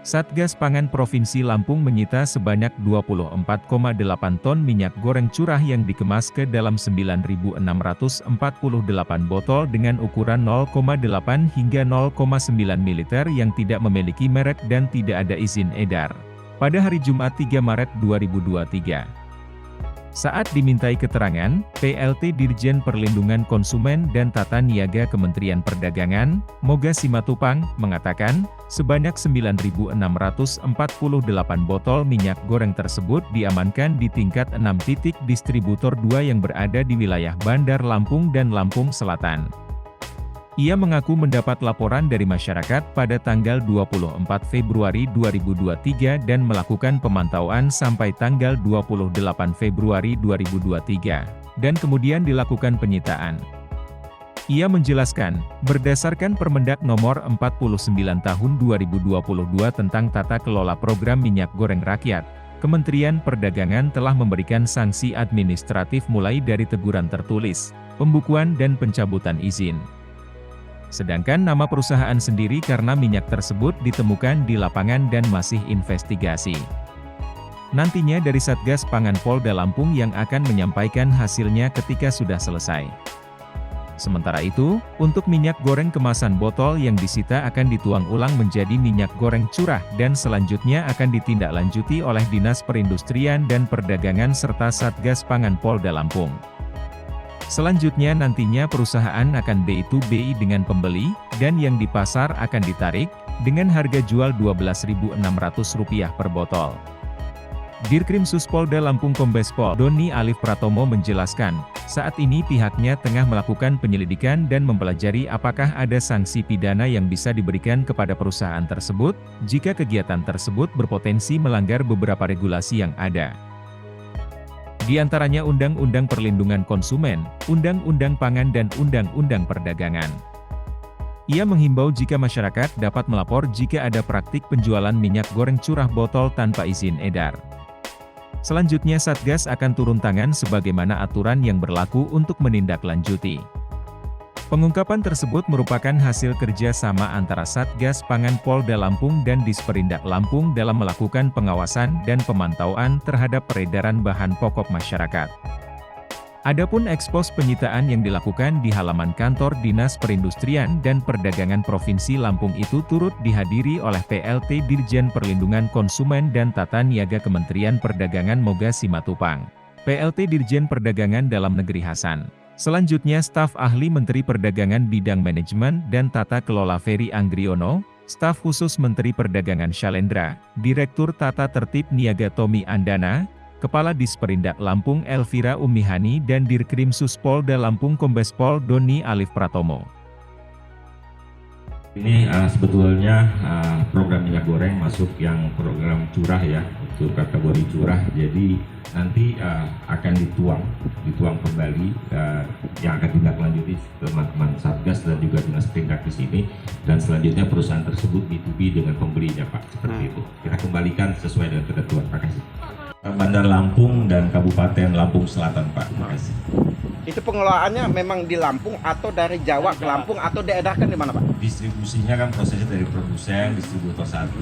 Satgas Pangan Provinsi Lampung menyita sebanyak 24,8 ton minyak goreng curah yang dikemas ke dalam 9.648 botol dengan ukuran 0,8 hingga 0,9 ml yang tidak memiliki merek dan tidak ada izin edar. Pada hari Jumat 3 Maret 2023. Saat dimintai keterangan, PLT Dirjen Perlindungan Konsumen dan Tata Niaga Kementerian Perdagangan, Moga Simatupang, mengatakan, sebanyak 9.648 botol minyak goreng tersebut diamankan di tingkat 6 titik distributor 2 yang berada di wilayah Bandar Lampung dan Lampung Selatan. Ia mengaku mendapat laporan dari masyarakat pada tanggal 24 Februari 2023 dan melakukan pemantauan sampai tanggal 28 Februari 2023, dan kemudian dilakukan penyitaan. Ia menjelaskan, berdasarkan Permendak Nomor 49 Tahun 2022 tentang Tata Kelola Program Minyak Goreng Rakyat, Kementerian Perdagangan telah memberikan sanksi administratif mulai dari teguran tertulis, pembukuan dan pencabutan izin. Sedangkan nama perusahaan sendiri karena minyak tersebut ditemukan di lapangan dan masih investigasi. Nantinya dari Satgas Pangan Polda Lampung yang akan menyampaikan hasilnya ketika sudah selesai. Sementara itu, untuk minyak goreng kemasan botol yang disita akan dituang ulang menjadi minyak goreng curah dan selanjutnya akan ditindaklanjuti oleh Dinas Perindustrian dan Perdagangan serta Satgas Pangan Polda Lampung. Selanjutnya nantinya perusahaan akan BI to BI dengan pembeli, dan yang di pasar akan ditarik, dengan harga jual Rp12.600 per botol. Dirkrim Suspolda Lampung Kombespol Doni Alif Pratomo menjelaskan, saat ini pihaknya tengah melakukan penyelidikan dan mempelajari apakah ada sanksi pidana yang bisa diberikan kepada perusahaan tersebut, jika kegiatan tersebut berpotensi melanggar beberapa regulasi yang ada. Di antaranya Undang-Undang Perlindungan Konsumen, Undang-Undang Pangan dan Undang-Undang Perdagangan. Ia menghimbau jika masyarakat dapat melapor jika ada praktik penjualan minyak goreng curah botol tanpa izin edar. Selanjutnya Satgas akan turun tangan sebagaimana aturan yang berlaku untuk menindaklanjuti. Pengungkapan tersebut merupakan hasil kerja sama antara Satgas Pangan Polda Lampung dan Disperindak Lampung dalam melakukan pengawasan dan pemantauan terhadap peredaran bahan pokok masyarakat. Adapun ekspos penyitaan yang dilakukan di halaman kantor Dinas Perindustrian dan Perdagangan Provinsi Lampung itu turut dihadiri oleh PLT Dirjen Perlindungan Konsumen dan Tata Niaga Kementerian Perdagangan Moga Simatupang, PLT Dirjen Perdagangan Dalam Negeri Hasan. Selanjutnya staf ahli Menteri Perdagangan Bidang Manajemen dan Tata Kelola Ferry Anggriono, staf khusus Menteri Perdagangan Shalendra, Direktur Tata Tertib Niaga Tommy Andana, Kepala Disperindak Lampung Elvira Umihani dan Dirkrim Suspolda Lampung Kombespol Doni Alif Pratomo. Ini sebetulnya program minyak goreng masuk yang program curah ya, itu kategori curah. Jadi nanti akan dituang kembali yang akan ditindaklanjuti teman-teman Satgas dan juga Dinas Perindak di sini, dan selanjutnya perusahaan tersebut B2B dengan pembelinya Pak, seperti itu. Kita kembalikan sesuai dengan ketentuan. Terima kasih. Bandar Lampung dan Kabupaten Lampung Selatan Pak. Terima kasih. Itu pengelolaannya memang di Lampung atau dari Jawa ke Lampung atau diedarkan di mana Pak? Distribusinya kan prosesnya dari produsen, distributor 1,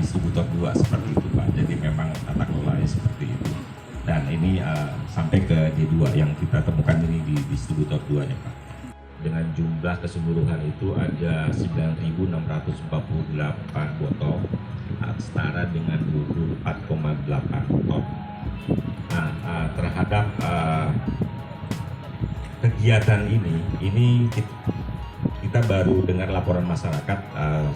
distributor 2 seperti itu Pak. Jadi memang tata kelolanya seperti itu. Dan ini sampai ke D2 yang kita temukan ini di distributor 2-nya Pak. Dengan jumlah keseluruhan itu ada 9.648 botol, setara dengan 24,8 ton. Nah, terhadap kegiatan ini kita baru dengar laporan masyarakat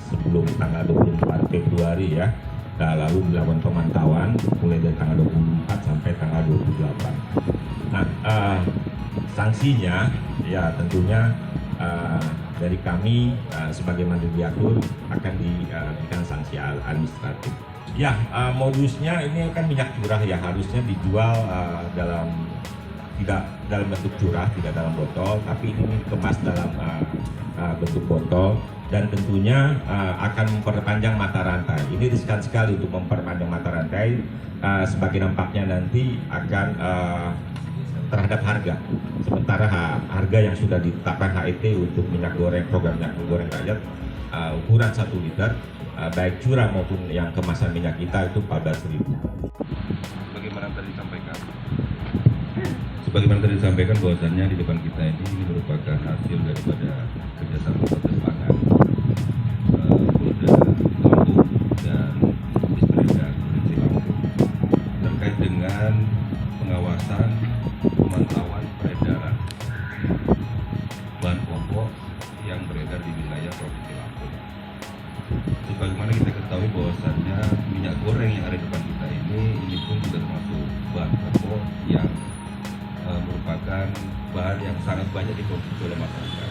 sebelum tanggal 24 Februari ya. Nah, lalu dilakukan pemantauan mulai dari tanggal 24 sampai tanggal 28. Nah, sanksinya ya tentunya dari kami sebagai mandiri diatur akan diberikan sanksi administratif. Ya, modusnya ini kan minyak curah ya, harusnya dijual tidak dalam bentuk curah, tidak dalam botol, tapi ini dikemas dalam bentuk botol, dan tentunya akan memperpanjang mata rantai. Ini riskan sekali untuk memperpanjang mata rantai, sebagai dampaknya nanti akan terhadap harga. Sementara harga yang sudah ditetapkan HET untuk minyak goreng, program minyak goreng rakyat ukuran 1 liter, baik curah maupun yang kemasan minyak kita itu 14.000. Sebagaimana tadi disampaikan bahwasannya di depan kita ini merupakan hasil daripada kerjasama Satgas Pangan, Polda Lampung dan Disperindak Provinsi Lampung terkait dengan pengawasan pemantauan peredaran bahan pokok yang beredar di wilayah Provinsi Lampung. Sebagaimana kita ketahui bahwasannya minyak goreng yang ada di depan kita ini pun juga termasuk bahan pokok yang merupakan bahan yang sangat banyak dikonsumsi oleh masyarakat.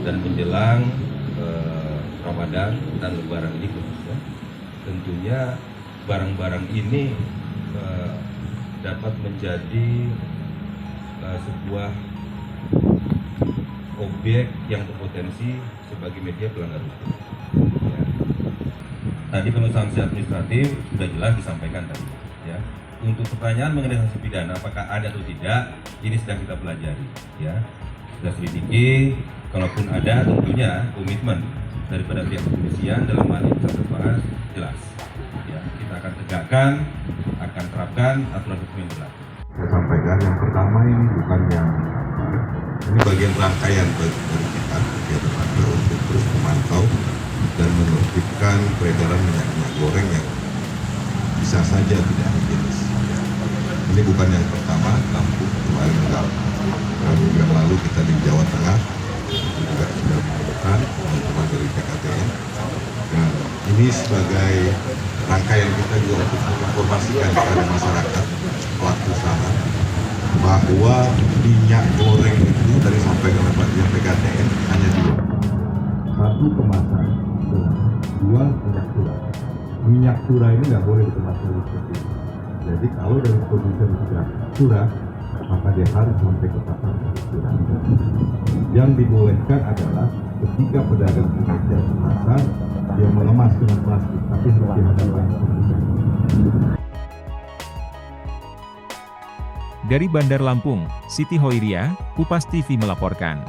Dan menjelang Ramadan dan Lebaran ini khususnya, tentunya barang-barang ini dapat menjadi sebuah objek yang berpotensi sebagai media pelanggar hukum. Ya. Tadi kalau sanksi administratif sudah jelas disampaikan tadi. Ya. Untuk pertanyaan mengenai sanksi pidana apakah ada atau tidak, ini sedang kita pelajari. Ya. Sudah selidiki, kalaupun ada tentunya komitmen daripada pihak kepolisian dalam hal ini Satgas Pangan jelas. Ya. Kita akan tegakkan, akan terapkan aturan hukum yang berlaku. Saya sampaikan yang pertama ini bukan yang ini bagian rangkaian dari kita kegiatan kita untuk terus memantau dan menertibkan peredaran minyak goreng yang bisa saja tidak higienis. Ini bukan yang pertama, Lampung kemarin minggu yang lalu kita di Jawa Tengah itu juga sudah menemukan teman-teman dari PKTN. Dan ini sebagai rangkaian kita juga untuk menginformasikan kepada masyarakat pelaku usaha bahwa minyak goreng itu dari sampai ke yang PKTN hanya 2. 1 kemasan, 2 minyak curah. Minyak curah ini nggak boleh dikemasan seperti ini. Jadi kalau dari produsen sudah curah, maka dia harus sampai ke pasar curah. Yang dibolehkan adalah ketika pedagang pengecer kemasan, dia mengemas dengan plastik, tapi harus dihadapkan produsen. Dari Bandar Lampung, Siti Hoiria, Kupas TV melaporkan.